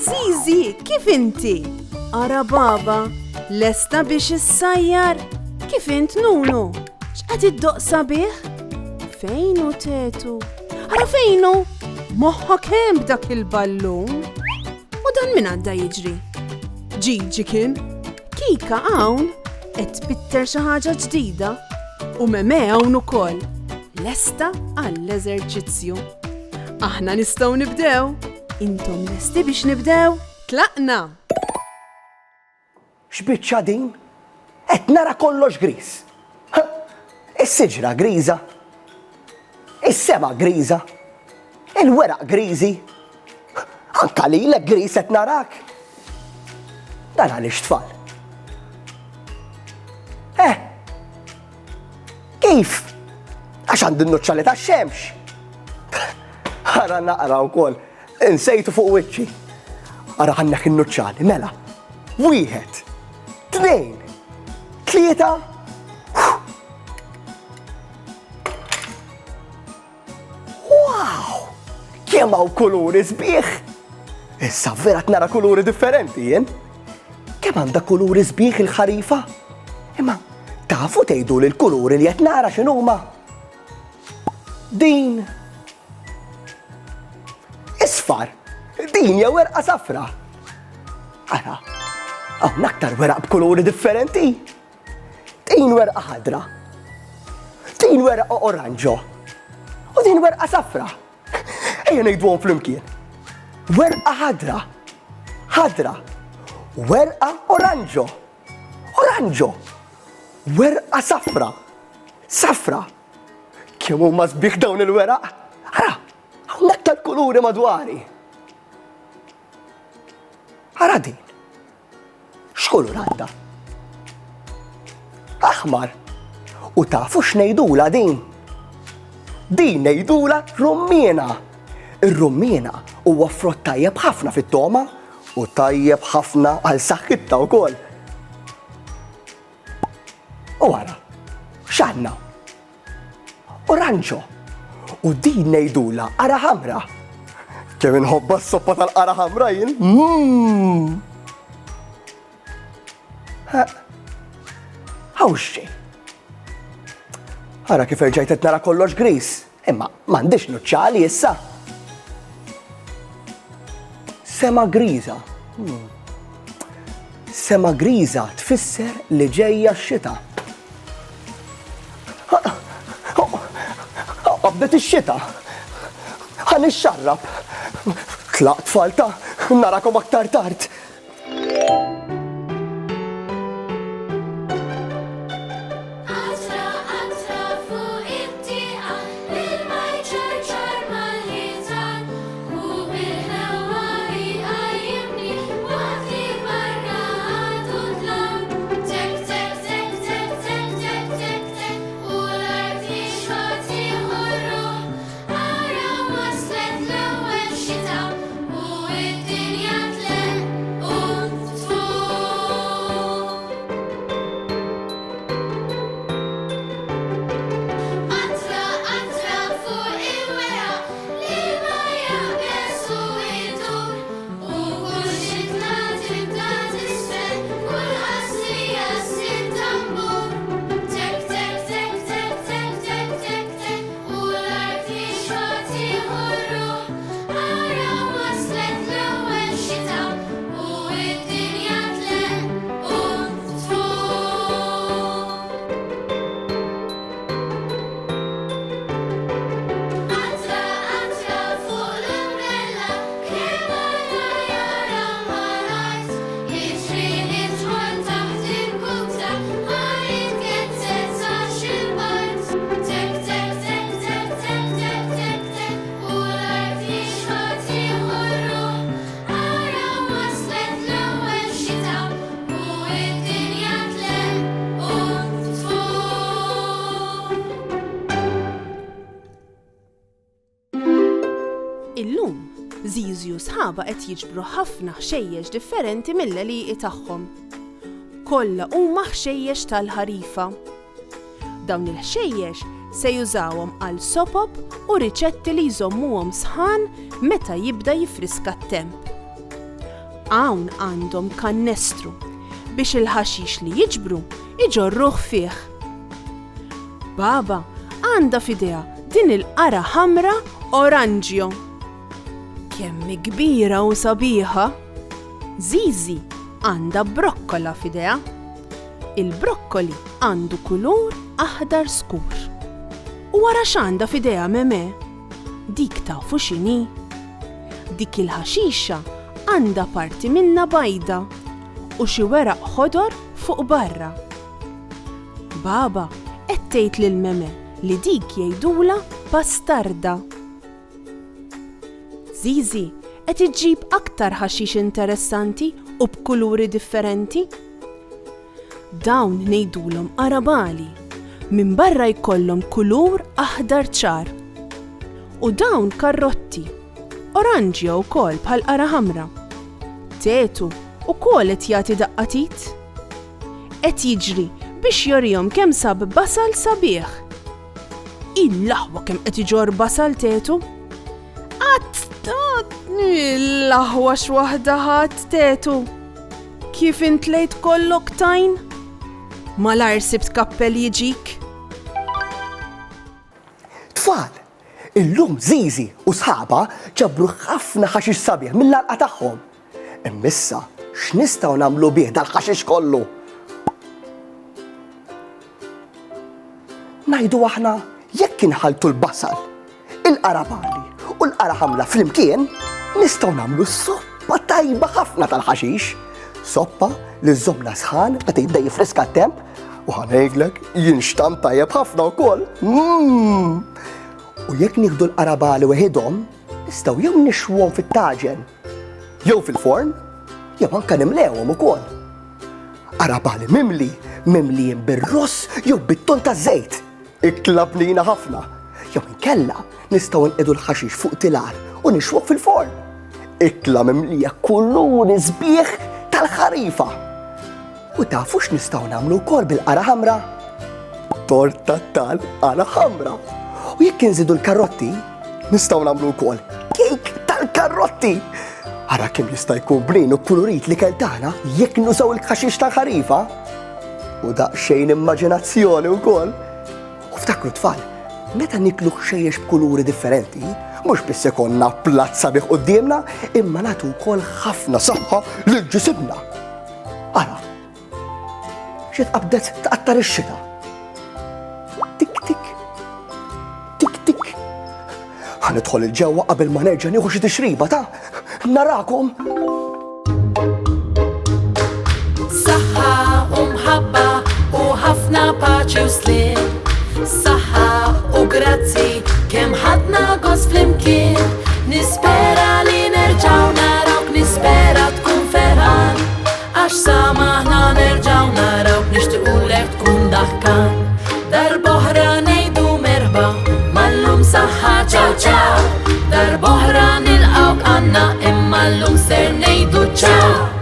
Zizi, kif inti? Ara baba, lesta biex issajjar? Kif int Nunu? X'qed iddoqsa bih? Fejnu tetu? Ara fejnu? Moħħok hemm b'dak il-ballun? U dan min għadda jiġri? Ġiġi kien? Kika hawn qed tbitter xi ħaġa ġdida u Meme hawn ukoll lesta għall-eżerċizzju. Aħna nistgħu nibdew. Intom lesti biex nibdew? Tlaqna! X'biċċa din? Qed nara kollox griż. Is-siġra griża. Is-sema griża. Il-weraq griżi. Anka lilek griż qed narak. Dan għaliex tfal. Kif? Għax għandi n-nuċċali tax-xemx. Ara naqra wkoll, insejtu fuq wiċċi. Ara ħannek in-nuċċali, mela. 1, 2, 3. Wow! Kemm hawn kuluri sbieħ! Issa vera nara kuluri differenti, jien. Kemm għandha kuluri sbieħ il-ħarifa? Imma tafu tgħidu li l-kuluri li qed nara x'inhuma? Din isfar, din hija werqa safra. Ara, hawn aktar weraq b'kuluri differenti. Din werqa ħadra. Din werqa oranġo. U din werqa safra. Ejja ngħidwhom flimkien. Werqa ħadra. Ħadra. Werqa oranġo. Oranġo. Werqa safra. Safra. Kemm huma sbieħ dawn il-weraq? Ara, hawnhekk tal-kuluri madwari. Ara din. X'kulur għandha? Aħmar. U tafu x'ngħidula din? Din ngħidula rummina. Ir-rummina huwa frott tajjeb ħafna fit-toma u tajjeb ħafna għal saħħitha wkoll. U ara, x'għandna? Oranġo. U din ngħidula qara ħamra. Kemm inħobba s-soppa tal-qara ħamra jien? Hawn xejn. Ara kif erġajt qed nara kollox griż, imma m'għandix nuċċali issa. Sema griża. Sema griża tfisser li ġejja x-xita. Qabdet ix-xita. Ħanixxarrab. Tlaqt falta, narakom aktar tard. Illum, Zizi u sħaba qed jiġbru ħafna ħxejjex differenti mill-għelieqi tagħhom. Kollha huma ħxejjex tal-ħarifa. Dawn il-ħxejjex se jużawhom għal sopop u riċetti li jżommuhom sħan meta jibda jifriska t-temp. Hawn għandhom kannestru biex il-ħaxix li jiġbru iġorruh fih. Baba għandha f'idejha din il-qara ħamra oranġjo. Kemm kbira u sabiħa. Zizi għandha brokkola f'idejha. Il-brokkoli għandu kulur aħdar skur. U wara x'għandha f'idejha Meme? Dik tafu x'inhi? Dik il-ħaxixa għandha parti minna bajda u xi weraq ħodor fuq barra. Baba qed tgħid lil Meme li dik jgħidula bastarda. Zizi qed iġġib aktar ħaxix interessanti u b'kuluri differenti. Dawn ngħidulhom arabali, minn barra jkollhom kulur aħdar ċar. U dawn karrotti, oranġja wkoll bħal qara ħamra. Tetu ukoll qed jagħti daqqatit. Qed jiġri biex jorihom kemm sab basal sabiħ. Il-laħwa kemm qed iġor basal Tetu. Il-laħwa x'waħda ħadd Tetu. Kif intlejt kollok tajn? Malar sibt kappell jiġik. Tfal, illum Zizi u sħaba ġabru ħafna ħaxix sabiħ mill-alqa tagħhom. Immissa x'nistgħu nagħmlu bih dal-ħaxix kollu? Ngħidu aħna jekk inħaltu l-basal, il-qarabali u l-qara ħamra flimkien, nistgħu nagħmlu soppa tajba ħafna tal-ħaxix. Soppa li żommna sħan meta jibda jifriska t-temp u ħanejdlek jinxtam tajjeb ħafna wkoll. U jekk nieħdu l-qarabali weħidhom, nistgħu jew nixwhom fit-taġen, jew fil-forn, jew anke nimlewhom ukoll. Qarabali mimlijin bir-ross jew bit-ton ta' żejt. Ikklabnina ħafna. Jew inkella nistgħu nqidu l-ħaxix fuq tilar u nixwuh fil-forn. Ikla mimlija kuluri sbieħ tal-ħarifa. U tafu x'nistgħu nagħmlu wkoll bil-qara ħamra? Torta tal-qara ħamra. U jekk inżidu l-karotti, nistgħu nagħmlu wkoll kejk tal-karotti. Ara kemm jista' jkun blin u kulurit li keltana jekk nużaw il-ħaxix tal-ħarifa. U daqsxejn immaġinazzjoni wkoll. U ftakru tfal, meta niklu xejjex b'kuluri differenti, mhux biss ikollna platt sabiħ qudiemna, imma nagħtu wkoll ħafna saħħa lil ġisibna. Ara, xi tqabdet tqattar ix-xita. Tik tik, tik tik. Ħanidħol il-ġewwa qabel ma nerġa' nieħu xi tixriba ta' narakom. Saħħa u mħabba u ħafna paċi u slim. Saħħa u grazzi kemm ħadna gost flimkien. Nispera li nerġgħu narawk, nispera tkun ferħan, għax samaħna nerġgħu narawk, nixtiequlek tkun daħkan. Darb'oħra ngħidu merħba, mallum saħħa ċaw ċaw. Darb'oħra nilqgħuk għandna imma llum ser ngħidu ċaw.